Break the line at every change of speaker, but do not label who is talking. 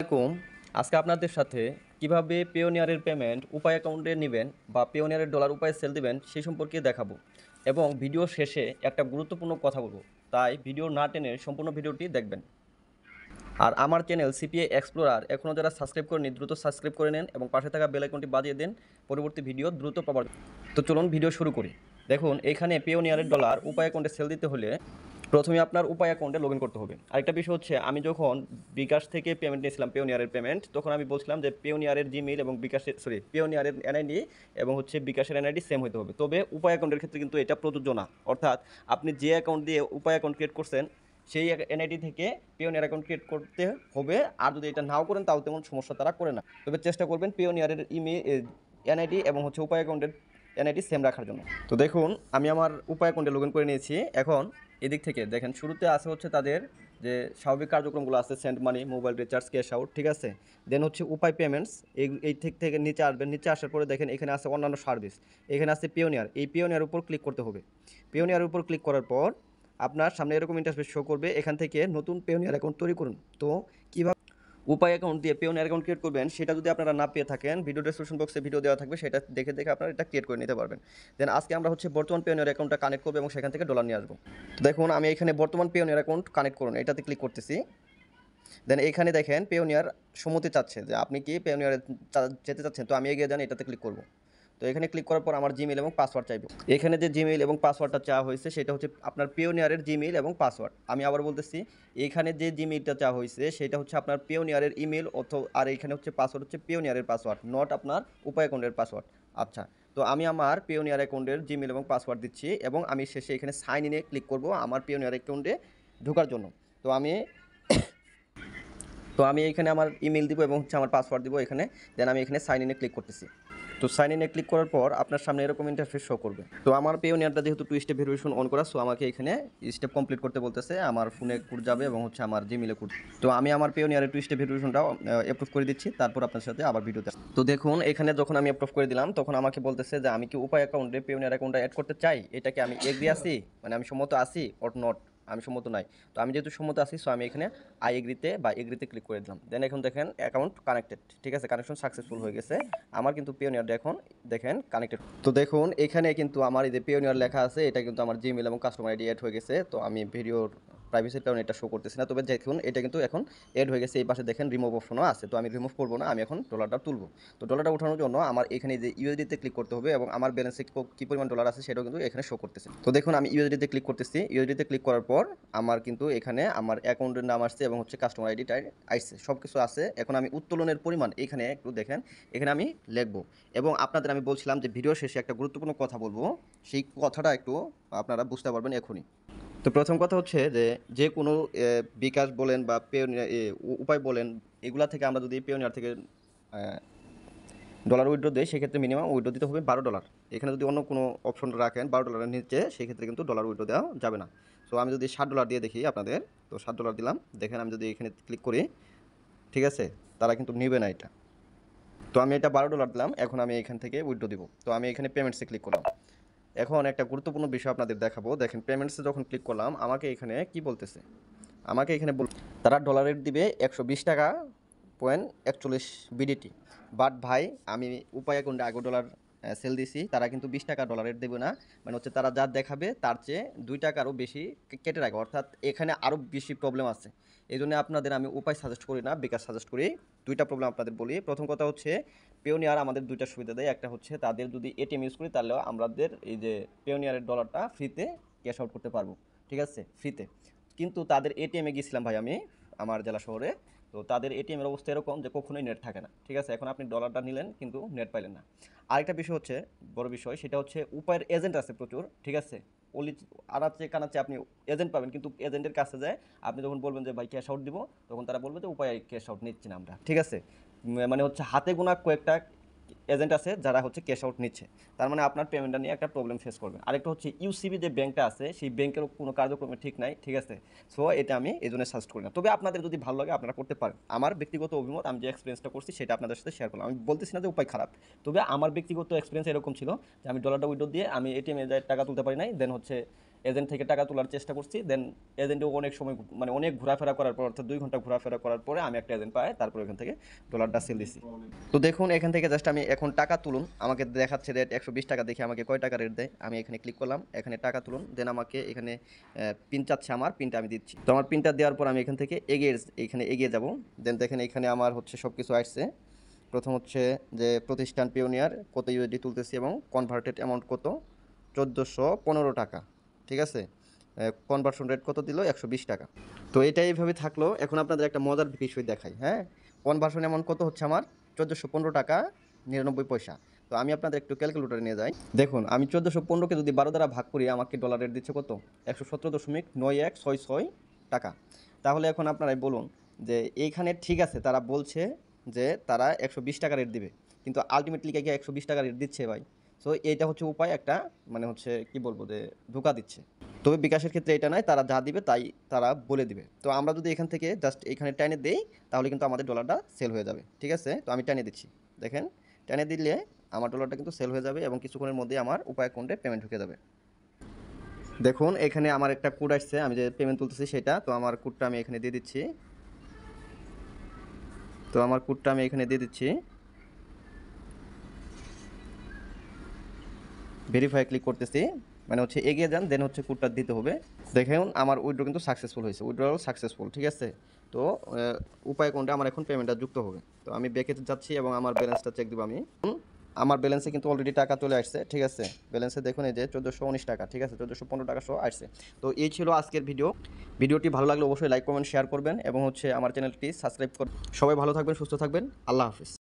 আসসালামু আজকে আপনাদের সাথে কিভাবে পেওনিয়ারের পেমেন্ট উপায় অ্যাকাউন্টে নেবেন বা পেওনিয়ারের ডলার উপায়ে সেল দিবেন সেই সম্পর্কে দেখাবো এবং ভিডিও শেষে একটা গুরুত্বপূর্ণ কথা বলবো, তাই ভিডিও না টেনে সম্পূর্ণ ভিডিওটি দেখবেন। আর আমার চ্যানেল সিপিএ এক্সপ্লোরার এখনও যারা সাবস্ক্রাইব করেনি দ্রুত সাবস্ক্রাইব করে নেন এবং পাশে থাকা বেল আইকনটি বাজিয়ে দেন পরবর্তী ভিডিও দ্রুত পাওয়ার। তো চলুন ভিডিও শুরু করি। দেখুন, এখানে পেওনিয়ারের ডলার উপায় অ্যাকাউন্টে সেল দিতে হলে প্রথমে আপনার উপায় অ্যাকাউন্টে লগ ইন করতে হবে। আরেকটা বিষয় হচ্ছে, আমি যখন বিকাশ থেকে পেমেন্ট নিয়েছিলাম পেওনিয়ারের পেমেন্ট, তখন আমি বলছিলাম যে পেওনিয়ারের জিমেইল এবং বিকাশের পেওনিয়ারের এনআইডি এবং হচ্ছে বিকাশের এনআইডি সেম হতে হবে। তবে উপায় অ্যাকাউন্টের ক্ষেত্রে কিন্তু এটা প্রযোজ্য না। অর্থাৎ আপনি যে অ্যাকাউন্ট দিয়ে উপায় অ্যাকাউন্ট ক্রিয়েট করছেন সেই এনআইডি থেকে পেওনিয়ার অ্যাকাউন্ট ক্রিয়েট করতে হবে। আর যদি এটা নাও করেন তাও তেমন সমস্যা তারা করে না। তবে চেষ্টা করবেন পেওনিয়ারের এনআইডি এবং হচ্ছে উপায় অ্যাকাউন্টের এনআইডি সেম রাখার জন্য। তো দেখুন, আমি আমার উপায় অ্যাকাউন্টে লগ ইন করে নিয়েছি। এখন এদিক থেকে দেখেন, শুরুতে আছে হচ্ছে তাদের যে স্বাভাবিক কার্যক্রমগুলো আছে, send money, mobile recharge, cash out, ঠিক আছে। দেন হচ্ছে উপায় পেমেন্টস, এই থেকে নিচে আসবেন। নিচে আসার পরে দেখেন এখানে আছে অন্যান্য সার্ভিস, এখানে আছে পেওনিয়ার। এই পেওনিয়ার উপর ক্লিক করতে হবে। পেওনিয়ার উপর ক্লিক করার পর আপনার সামনে এরকম ইন্টারফেস শো করবে। এখান থেকে নতুন পেওনিয়ার অ্যাকাউন্ট তৈরি করুন। তো কীভাবে উপায় অ্যাকাউন্ট দিয়ে পেওনিয়ার অ্যাকাউন্ট ক্রিয়েট করবেন সেটা যদি আপনারা না পেয়ে থাকেন, ভিডিও ডেসক্রিপশন বক্সে ভিডিও দেওয়া থাকবে, সেটা দেখে দেখে আপনারা এটা ক্রিয়েট করে নিতে পারবেন। দেন আজকে আমরা হচ্ছে বর্তমান পেওনিয়ার অ্যাকাউন্টটা কানেক্ট করবো এবং সেখান থেকে ডলার নিয়ে আসবো। তো দেখুন, আমি এখানে বর্তমান পেওনিয়ার অ্যাকাউন্ট কানেক্ট করুন এটাতে ক্লিক করতেছি। দেন এখানে দেখেন পেওনিয়ার সম্মতি চাচ্ছে যে আপনি কি পেওনিয়ারে যেতে চাচ্ছেন। তো আমি এগিয়ে যান এটাতে ক্লিক করবো। তো এখানে ক্লিক করার পর আমার জিমেইল এবং পাসওয়ার্ড চাইবে। এখানে যে জিমেইল এবং পাসওয়ার্ডটা চাওয়া হয়েছে সেটা হচ্ছে আপনার পেওনিয়ারের জিমেইল এবং পাসওয়ার্ড। আমি আবার বলতেছি, এখানে যে জিমেইলটা চাওয়া হয়েছে সেটা হচ্ছে আপনার পেওনিয়ারের ইমেল অথবা, আর এখানে হচ্ছে পাসওয়ার্ড হচ্ছে পেওনিয়ারের পাসওয়ার্ড, নট আপনার উপায় অ্যাকাউন্টের পাসওয়ার্ড। আচ্ছা, তো আমি আমার পেওনিয়ার অ্যাকাউন্টের জিমেইল এবং পাসওয়ার্ড দিচ্ছি এবং আমি শেষে এখানে সাইন ইনে ক্লিক করব আমার পেওনিয়ার অ্যাকাউন্টে ঢোকার জন্য। তো আমি এখানে আমার ইমেল দিব এবং হচ্ছে আমার পাসওয়ার্ড দিব এখানে। দেন আমি এখানে সাইন ইনে ক্লিক করতেছি। তো সাইন ইনে ক্লিক করার পর আপনার সামনে এরকম ইন্টারফেস শো করবে। তো আমার পেওনিয়ারটা যেহেতু 2 স্টেপ ভেরিফিকেশন অন করা, সো আমাকে এখানে স্টেপ কমপ্লিট করতে বলতেছে। আমার ফোনে কোড যাবে এবং হচ্ছে আমার জিমেইলে কোড। তো আমি আমার পেওনিয়ারের 2 স্টেপ ভেরিফিকেশনটাও অ্যাপ্রুভ করে দিচ্ছি, তারপর আপনার সাথে আবার ভিডিওতে। তো দেখুন, এখানে যখন আমি অ্যাপ্রুভ করে দিলাম তখন আমাকে বলতেছে যে আমি কি উপায় অ্যাকাউন্টে পেওনিয়ার অ্যাকাউন্টটা অ্যাড করতে চাই, এটা কি আমি এগ্রি আছি, মানে আমি সম্মত আছি অর নট, আমি সম্মত নাই। তো আমি যেহেতু সম্মত আছি, সো আমি এখানে আই এগ্রিতে বা এগ্রিতে ক্লিক করে দিলাম। দেন এখন দেখেন অ্যাকাউন্ট কানেক্টেড, ঠিক আছে, কানেকশন সাকসেসফুল হয়ে গেছে। আমার কিন্তু পেওনিয়ারটা এখন দেখেন কানেক্টেড। তো দেখুন এখানে কিন্তু আমার এই যে পেওনিয়ার লেখা আছে এটা কিন্তু আমার জিমেইল এবং কাস্টমার আইডি অ্যাড হয়ে গেছে। তো আমি ভিডিওর প্রাইভেসির কারণে এটা শো করতেছি না, তবে দেখুন এটা কিন্তু এখন এড হয়ে গেছে। এই পাশে দেখেন রিমুভ অপশনও আছে, তো আমি রিমুভ করবো না, আমি এখন ডলারটা তুলবো। তো ডলারটা ওঠানোর জন্য আমার এখানে যে ইউএসডিতে ক্লিক করতে হবে এবং আমার ব্যালেন্সে কী পরিমাণ ডলার আছে সেটাও কিন্তু এখানে শো করতেছে। তো দেখুন আমি ইউএসডিতে ক্লিক করতেছি। ইউএসডিতে ক্লিক করার পর আমার কিন্তু এখানে আমার অ্যাকাউন্টের নাম আসছে এবং হচ্ছে কাস্টমার আইডিটা আসছে, সব কিছু আছে। এখন আমি উত্তোলনের পরিমাণ এখানে একটু দেখেন, এখানে আমি লিখবো। এবং আপনাদের আমি বলছিলাম যে ভিডিও শেষে একটা গুরুত্বপূর্ণ কথা বলবো, সেই কথাটা একটু আপনারা বুঝতে পারবেন এখনই। তো প্রথম কথা হচ্ছে যে যে কোনো বিকাশ বলেন বা পেওনিয়ার উপায় বলেন, এগুলা থেকে আমরা যদি পেওনিয়ার থেকে ডলার উইথড্র দেয় সেক্ষেত্রে মিনিমাম উইথড্র দিতে হবে $12। এখানে যদি অন্য কোনো অপশন রাখেন $12 নিচে, সেক্ষেত্রে কিন্তু ডলার উইথড্র দেওয়া যাবে না। সো আমি যদি $7 দিয়ে দেখি আপনাদের, তো $7 দিলাম। দেখেন আমি যদি এখানে ক্লিক করি, ঠিক আছে, তারা কিন্তু নেবে না এটা। তো আমি এটা $12 দিলাম। এখন আমি এখান থেকে উইথড্র দিব। তো আমি এখানে পেমেন্টসে ক্লিক করলাম। এখন একটা গুরুত্বপূর্ণ বিষয় আপনাদের দেখাবো। দেখেন পেমেন্টসে যখন ক্লিক করলাম আমাকে এখানে কি বলতেছে, আমাকে এখানে তারা ডলার রেট দিবে 120 টাকা পয়েন্ট 41 বিডিটি। বাট ভাই, আমি উপায় অ্যাকাউন্টে আগে ডলার সেল দিছি, তারা কিন্তু 20 টাকা ডলার রেট দেবে না। মানে হচ্ছে তারা যা দেখাবে তার চেয়ে 2 টাকা আরও বেশি কেটে রাখবে। অর্থাৎ এখানে আরও বেশি প্রবলেম আছে। এই জন্য আপনাদের আমি উপায় সাজেস্ট করি না, বিকাশ সাজেস্ট করি। 2টা প্রবলেম আপনাদের বলি। প্রথম কথা হচ্ছে পেওনিয়ার আমাদের 2টা সুবিধা দেয়। একটা হচ্ছে তাদের যদি এটিএম ইউজ করি তাহলে আমাদের এই যে পেওনিয়ারের ডলারটা ফ্রিতে ক্যাশ আউট করতে পারবো, ঠিক আছে, ফ্রিতে। কিন্তু তাদের এটিএমে গিয়েছিলাম ভাই আমি আমার জেলা শহরে। তো তাদের এটিএমের অবস্থা এরকম যে কখনোই নেট থাকে না, ঠিক আছে। এখন আপনি ডলারটা নিলেন কিন্তু নেট পাইলেন না। আরেকটা বিষয় হচ্ছে, বড় বিষয়, সেটা হচ্ছে উপায়ের এজেন্ট আছে প্রচুর, ঠিক আছে। অলি আনাচে কানাচে আপনি এজেন্ট পাবেন, কিন্তু এজেন্টের কাছে যায় আপনি যখন বলবেন যে ভাই ক্যাশ আউট দিব, তখন তারা বলবে যে উপায় ক্যাশ আউট নিচ্ছি না আমরা, ঠিক আছে। মানে হচ্ছে হাতে গোনা কয়েকটা এজেন্ট আছে যারা হচ্ছে ক্যাশ আউট নিচ্ছে। তার মানে আপনার পেমেন্টটা নিয়ে একটা প্রবলেম ফেস করবেন। আরেকটা হচ্ছে ইউসিবি যে ব্যাংকটা আছে সেই ব্যাংকেরও কোনো কার্যক্রমে ঠিক নাই, ঠিক আছে। সো এটা আমি এই জন্য সাজেস্ট করি না। তবে আপনাদের যদি ভালো লাগে আপনারা করতে পারেন। আমার ব্যক্তিগত অভিমত, আমি যে এক্সপিরিয়েন্সটা করছি সেটা আপনাদের সাথে শেয়ার করলাম। আমি বলতেছি না যে উপায় খারাপ, তবে আমার ব্যক্তিগত এক্সপিরিয়েন্স এরকম ছিল যে আমি ডলারটা উইথড্র দিয়ে আমি এটিএমে যাই টাকা তুলতে পারি নাই। দেন হচ্ছে এজেন্ট থেকে টাকা তোলার চেষ্টা করছি। দেন এজেন্টও অনেক সময় মানে অনেক ঘোরাফেরা করার পর, অর্থাৎ 2 ঘন্টা ঘোরাফেরা করার পরে আমি একটা এজেন্ট পাই, তারপর এখান থেকে ডলারটা সেল দিছি। তো দেখুন এখান থেকে জাস্ট আমি এখন টাকা তুলুন, আমাকে দেখাচ্ছে রেট 120 টাকা, দেখে আমাকে কয় টাকা রেট দেয়। আমি এখানে ক্লিক করলাম, এখানে টাকা তুলুন, দেন আমাকে এখানে পিন চাচ্ছে, আমার পিনটা আমি দিচ্ছি। তো আমার পিনটা দেওয়ার পর আমি এখান থেকে এগিয়ে যাব। দেন দেখেন এখানে আমার হচ্ছে সব কিছু আসছে। প্রথম হচ্ছে যে প্রতিষ্ঠান পিওনিয়ার কত ইউএসডি তুলতেছি এবং কনভার্টেড অ্যামাউন্ট কত, 1415 টাকা। ঠিক আছে, কনভার্সন রেট কত দিল, 120 টাকা। তো এটা এইভাবে থাকলো। এখন আপনাদের একটা মজার বিষয় দেখাই। হ্যাঁ, কনভার্সন অ্যামাউন্ট কত হচ্ছে আমার, 1415 টাকা 99 পয়সা। তো আমি আপনাদের একটু ক্যালকুলেটরে নিয়ে যাই। দেখুন আমি 1415কে যদি 12 দ্বারা ভাগ করি, আমাকে ডলার রেট দিচ্ছে কত, 117.9166 টাকা। তাহলে এখন আপনারাই বলুন যে এইখানে ঠিক আছে, তারা বলছে যে তারা 120 টাকা রেট দিবে, কিন্তু আলটিমেটলি কে 120 টাকা রেট দিচ্ছে ভাই। সো এইটা হচ্ছে উপায় একটা, মানে হচ্ছে কি বলবো, যে ধোঁকা দিচ্ছে। তবে বিকাশের ক্ষেত্রে এটা নয়, তারা যা দিবে তাই তারা বলে দিবে। তো আমরা যদি এখান থেকে জাস্ট এখানে টেনে দেই, তাহলে কিন্তু আমাদের ডলারটা সেল হয়ে যাবে। ঠিক আছে, তো আমি টেনে দিচ্ছি, দেখেন টেনে দিলে আমার ডলারটা কিন্তু সেল হয়ে যাবে এবং কিছুক্ষণের মধ্যেই আমার উপায় অ্যাকাউন্টে পেমেন্ট ঢুকে যাবে। দেখুন এখানে আমার একটা কোড আসছে, আমি যে পেমেন্ট তুলতেছি সেটা। তো আমার কোডটা আমি এখানে দিয়ে দিচ্ছি। ভেরিফাই ক্লিক করতেছি, মানে হচ্ছে এগিয়ে যান, দেন হচ্ছে কোডটা দিতে হবে। দেখুন আমার উইথড্র কিন্তু সাকসেসফুল হয়েছে, উইথড্রল সাকসেসফুল। ঠিক আছে, তো উপায় কোনটা আমার এখন পেমেন্টটা যুক্ত হবে। তো আমি ব্যাকে যাচ্ছি এবং আমার ব্যালেন্সটা চেক দেবো আমি। আমার ব্যালেন্সে কিন্তু অলরেডি টাকা চলে আসছে। ঠিক আছে, ব্যালেন্সে দেখুন এই যে 1419 টাকা। ঠিক আছে, 1415 টাকা সহ আসছে। তো এই ছিল আজকের ভিডিওটি ভালো লাগলে অবশ্যই লাইক কমেন্ট শেয়ার করবেন এবং হচ্ছে আমার চ্যানেলটি সাবস্ক্রাইব করবেন। সবাই ভালো থাকবেন, সুস্থ থাকবেন, আল্লাহ হাফিজ।